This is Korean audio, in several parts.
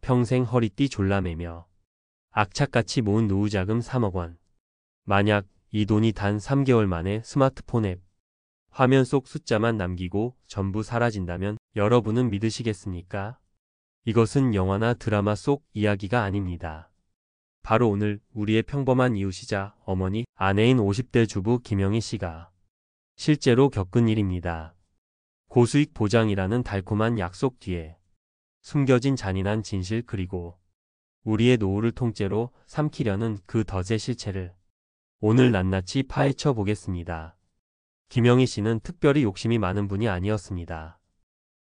평생 허리띠 졸라매며 악착같이 모은 노후 자금 3억 원. 만약 이 돈이 단 3개월 만에 스마트폰 앱 화면 속 숫자만 남기고 전부 사라진다면 여러분은 믿으시겠습니까? 이것은 영화나 드라마 속 이야기가 아닙니다. 바로 오늘 우리의 평범한 이웃이자 어머니, 아내인 50대 주부 김영희 씨가 실제로 겪은 일입니다. 고수익 보장이라는 달콤한 약속 뒤에 숨겨진 잔인한 진실, 그리고 우리의 노후를 통째로 삼키려는 그 덫의 실체를 오늘 낱낱이 파헤쳐 보겠습니다. 김영희 씨는 특별히 욕심이 많은 분이 아니었습니다.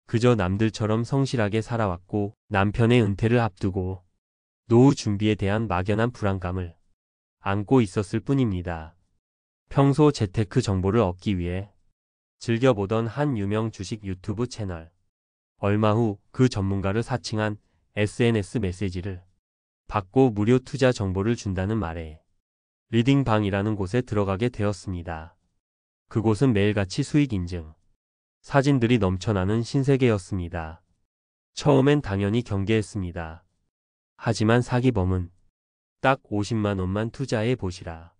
그저 남들처럼 성실하게 살아왔고 남편의 은퇴를 앞두고 노후 준비에 대한 막연한 불안감을 안고 있었을 뿐입니다. 평소 재테크 정보를 얻기 위해 즐겨보던 한 유명 주식 유튜브 채널. 얼마 후 그 전문가를 사칭한 SNS 메시지를 받고 무료 투자 정보를 준다는 말에 리딩방이라는 곳에 들어가게 되었습니다. 그곳은 매일같이 수익 인증 사진들이 넘쳐나는 신세계였습니다. 처음엔 당연히 경계했습니다. 하지만 사기범은 딱 50만 원만 투자해 보시라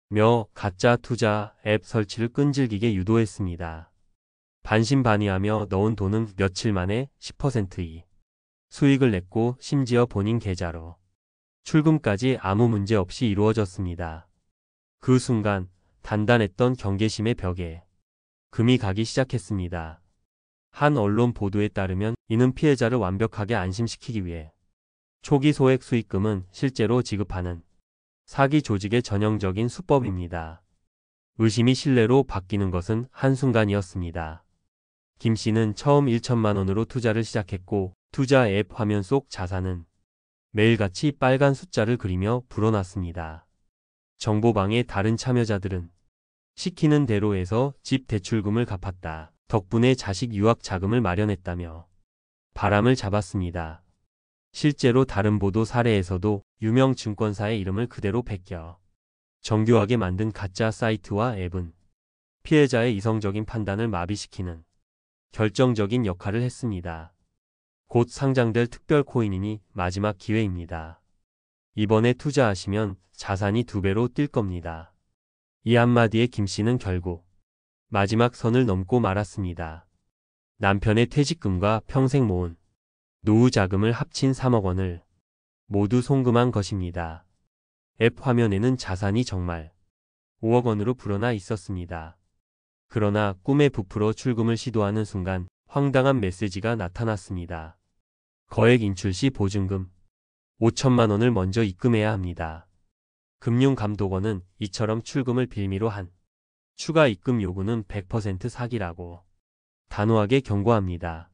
며 가짜 투자 앱 설치를 끈질기게 유도했습니다. 반신반의하며 넣은 돈은 며칠 만에 10%의 수익을 냈고 심지어 본인 계좌로 출금까지 아무 문제 없이 이루어졌습니다. 그 순간 단단했던 경계심의 벽에 금이 가기 시작했습니다. 한 언론 보도에 따르면 이는 피해자를 완벽하게 안심시키기 위해 초기 소액 수익금은 실제로 지급하는 사기 조직의 전형적인 수법입니다. 의심이 신뢰로 바뀌는 것은 한순간이었습니다. 김 씨는 처음 1천만 원으로 투자를 시작했고 투자 앱 화면 속 자산은 매일같이 빨간 숫자를 그리며 불어났습니다. 정보방의 다른 참여자들은 시키는 대로 해서 집 대출금을 갚았다, 덕분에 자식 유학 자금을 마련했다며 바람을 잡았습니다. 실제로 다른 보도 사례에서도 유명 증권사의 이름을 그대로 베껴 정교하게 만든 가짜 사이트와 앱은 피해자의 이성적인 판단을 마비시키는 결정적인 역할을 했습니다. 곧 상장될 특별 코인이니 마지막 기회입니다. 이번에 투자하시면 자산이 2배로 뛸 겁니다. 이 한마디에 김 씨는 결국 마지막 선을 넘고 말았습니다. 남편의 퇴직금과 평생 모은 노후 자금을 합친 3억 원을 모두 송금한 것입니다. 앱 화면에는 자산이 정말 5억 원으로 불어나 있었습니다. 그러나 꿈에 부풀어 출금을 시도하는 순간 황당한 메시지가 나타났습니다. 거액 인출 시 보증금 5천만 원을 먼저 입금해야 합니다. 금융감독원은 이처럼 출금을 빌미로 한 추가 입금 요구는 100% 사기라고 단호하게 경고합니다.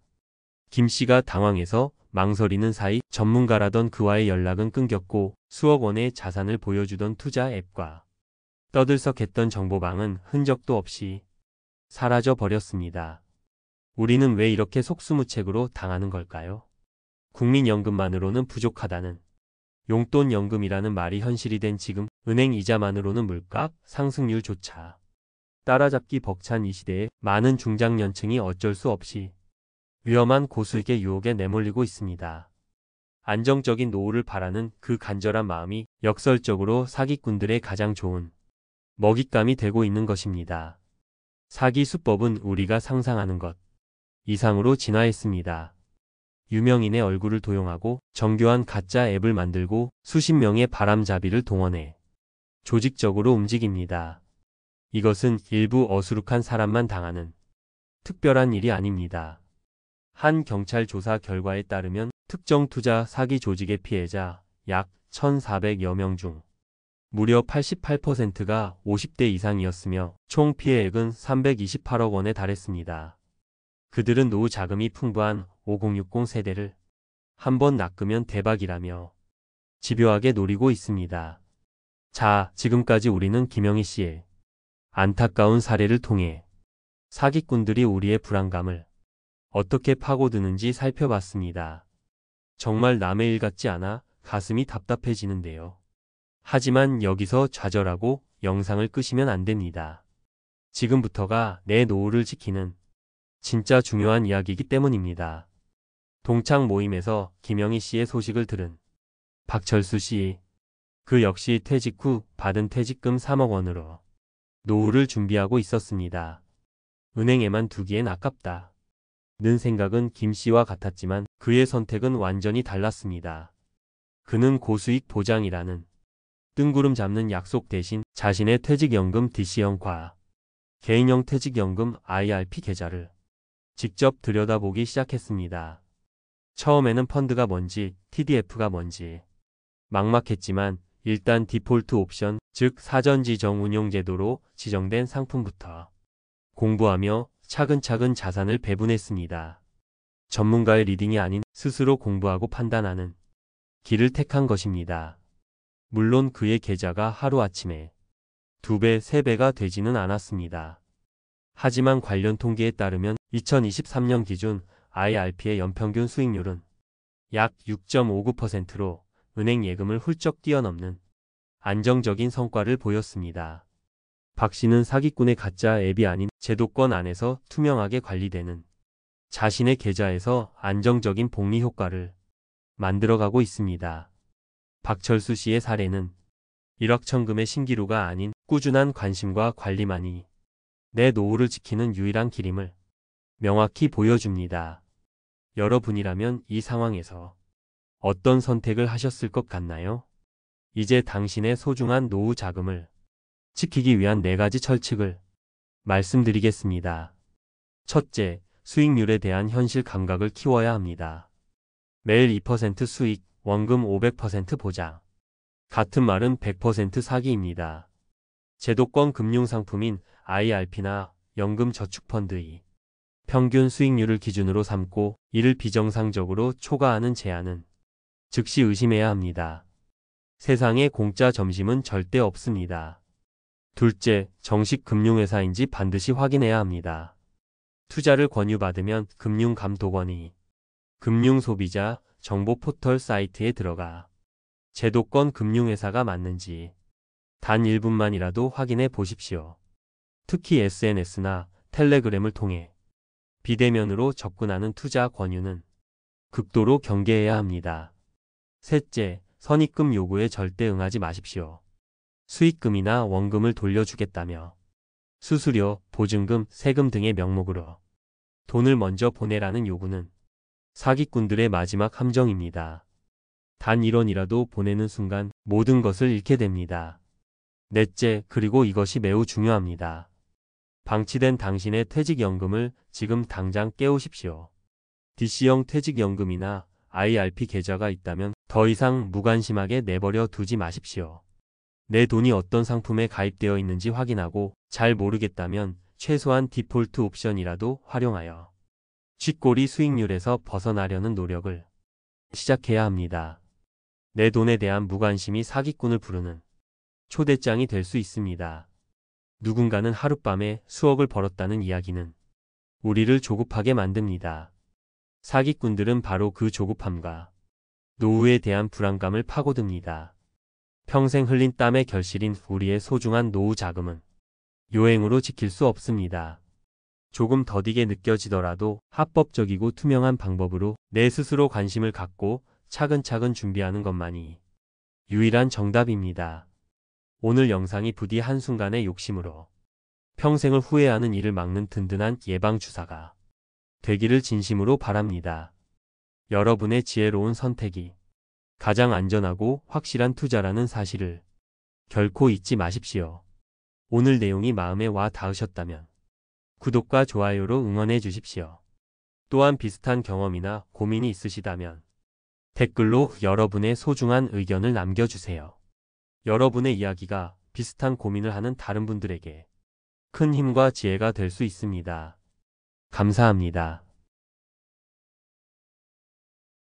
김 씨가 당황해서 망설이는 사이 전문가라던 그와의 연락은 끊겼고 수억 원의 자산을 보여주던 투자 앱과 떠들썩했던 정보방은 흔적도 없이 사라져 버렸습니다. 우리는 왜 이렇게 속수무책으로 당하는 걸까요? 국민연금만으로는 부족하다는 용돈연금이라는 말이 현실이 된 지금 은행 이자만으로는 물가 상승률조차 따라잡기 벅찬 이 시대에 많은 중장년층이 어쩔 수 없이 위험한 고수익의 유혹에 내몰리고 있습니다. 안정적인 노후를 바라는 그 간절한 마음이 역설적으로 사기꾼들의 가장 좋은 먹잇감이 되고 있는 것입니다. 사기 수법은 우리가 상상하는 것 이상으로 진화했습니다. 유명인의 얼굴을 도용하고 정교한 가짜 앱을 만들고 수십 명의 바람잡이를 동원해 조직적으로 움직입니다. 이것은 일부 어수룩한 사람만 당하는 특별한 일이 아닙니다. 한 경찰 조사 결과에 따르면 특정 투자 사기 조직의 피해자 약 1,400여 명 중 무려 88%가 50대 이상이었으며 총 피해액은 328억 원에 달했습니다. 그들은 노후 자금이 풍부한 5060 세대를 한번 낚으면 대박이라며 집요하게 노리고 있습니다. 자, 지금까지 우리는 김영희 씨의 안타까운 사례를 통해 사기꾼들이 우리의 불안감을 어떻게 파고드는지 살펴봤습니다. 정말 남의 일 같지 않아 가슴이 답답해지는데요. 하지만 여기서 좌절하고 영상을 끄시면 안 됩니다. 지금부터가 내 노후를 지키는 진짜 중요한 이야기이기 때문입니다. 동창 모임에서 김영희 씨의 소식을 들은 박철수 씨. 그 역시 퇴직 후 받은 퇴직금 3억 원으로 노후를 준비하고 있었습니다. 은행에만 두기엔 아깝다. 는 생각은 김 씨와 같았지만 그의 선택은 완전히 달랐습니다. 그는 고수익 보장이라는 뜬구름 잡는 약속 대신 자신의 퇴직연금 DC형과 개인형 퇴직연금 IRP 계좌를 직접 들여다보기 시작했습니다. 처음에는 펀드가 뭔지 TDF가 뭔지 막막했지만 일단 디폴트 옵션, 즉 사전지정 운용제도로 지정된 상품부터 공부하며 차근차근 자산을 배분했습니다. 전문가의 리딩이 아닌 스스로 공부하고 판단하는 길을 택한 것입니다. 물론 그의 계좌가 하루아침에 2배, 3배가 되지는 않았습니다. 하지만 관련 통계에 따르면 2023년 기준 IRP의 연평균 수익률은 약 6.59%로 은행 예금을 훌쩍 뛰어넘는 안정적인 성과를 보였습니다. 박 씨는 사기꾼의 가짜 앱이 아닌 제도권 안에서 투명하게 관리되는 자신의 계좌에서 안정적인 복리 효과를 만들어가고 있습니다. 박철수 씨의 사례는 일확천금의 신기루가 아닌 꾸준한 관심과 관리만이 내 노후를 지키는 유일한 길임을 명확히 보여줍니다. 여러분이라면 이 상황에서 어떤 선택을 하셨을 것 같나요? 이제 당신의 소중한 노후 자금을 지키기 위한 4가지 철칙을 말씀드리겠습니다. 첫째, 수익률에 대한 현실 감각을 키워야 합니다. 매일 2% 수익, 원금 500% 보장. 같은 말은 100% 사기입니다. 제도권 금융상품인 IRP나 연금저축펀드의 평균 수익률을 기준으로 삼고 이를 비정상적으로 초과하는 제한은 즉시 의심해야 합니다. 세상에 공짜 점심은 절대 없습니다. 둘째, 정식 금융회사인지 반드시 확인해야 합니다. 투자를 권유받으면 금융감독원이 금융소비자 정보 포털 사이트에 들어가 제도권 금융회사가 맞는지 단 1분만이라도 확인해 보십시오. 특히 SNS나 텔레그램을 통해 비대면으로 접근하는 투자 권유는 극도로 경계해야 합니다. 셋째, 선입금 요구에 절대 응하지 마십시오. 수익금이나 원금을 돌려주겠다며 수수료, 보증금, 세금 등의 명목으로 돈을 먼저 보내라는 요구는 사기꾼들의 마지막 함정입니다. 단 1원이라도 보내는 순간 모든 것을 잃게 됩니다. 넷째, 그리고 이것이 매우 중요합니다. 방치된 당신의 퇴직연금을 지금 당장 깨우십시오. DC형 퇴직연금이나 IRP 계좌가 있다면 더 이상 무관심하게 내버려 두지 마십시오. 내 돈이 어떤 상품에 가입되어 있는지 확인하고 잘 모르겠다면 최소한 디폴트 옵션이라도 활용하여 쥐꼬리 수익률에서 벗어나려는 노력을 시작해야 합니다. 내 돈에 대한 무관심이 사기꾼을 부르는 초대장이 될 수 있습니다. 누군가는 하룻밤에 수억을 벌었다는 이야기는 우리를 조급하게 만듭니다. 사기꾼들은 바로 그 조급함과 노후에 대한 불안감을 파고듭니다. 평생 흘린 땀의 결실인 우리의 소중한 노후 자금은 요행으로 지킬 수 없습니다. 조금 더디게 느껴지더라도 합법적이고 투명한 방법으로 내 스스로 관심을 갖고 차근차근 준비하는 것만이 유일한 정답입니다. 오늘 영상이 부디 한순간의 욕심으로 평생을 후회하는 일을 막는 든든한 예방주사가 되기를 진심으로 바랍니다. 여러분의 지혜로운 선택이 가장 안전하고 확실한 투자라는 사실을 결코 잊지 마십시오. 오늘 내용이 마음에 와 닿으셨다면 구독과 좋아요로 응원해 주십시오. 또한 비슷한 경험이나 고민이 있으시다면 댓글로 여러분의 소중한 의견을 남겨주세요. 여러분의 이야기가 비슷한 고민을 하는 다른 분들에게 큰 힘과 지혜가 될 수 있습니다. 감사합니다.